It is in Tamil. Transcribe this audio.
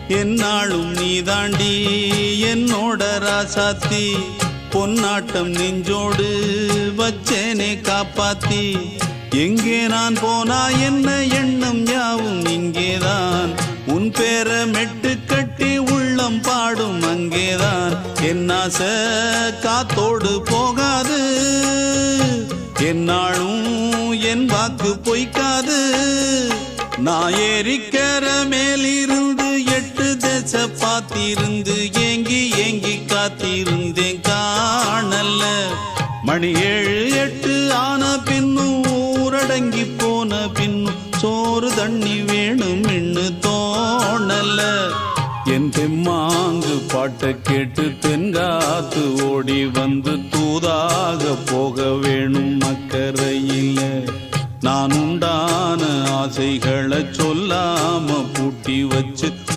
என்னாலும் நீதாண்டி என்னோட ராசாத்தி பொன்னாட்டம் நெஞ்சோடு வச்சேனே காப்பாத்தி எங்கே நான் போனா என்ன எண்ணம் யாவும் இங்கேதான் உன் பேர மெட்டு கட்டி உள்ளம் பாடும் அங்கேதான் என் ஆசை காத்தோடு போகாது என்னாலும் என் வாக்கு பொய்க்காது நான் ஏறிக்கிற மேலிருந்து 8 தேச பார்த்திருந்து ஏங்கி ஏங்கி காத்திருந்தேன் காணல்ல மணி 7 8 ஆன பின்னும் ஊரடங்கி போன பின்னும் சோறு தண்ணி வேணும் இன்னு தோணல என் தெம்மாங்கு பாட்டை கேட்டு தென்காத்து ஓடி வந்து தூதாக போக வேணும் அக்கறையில நான் உண்டான ஆசைகளை சொல்லாம பூட்டி வச்சு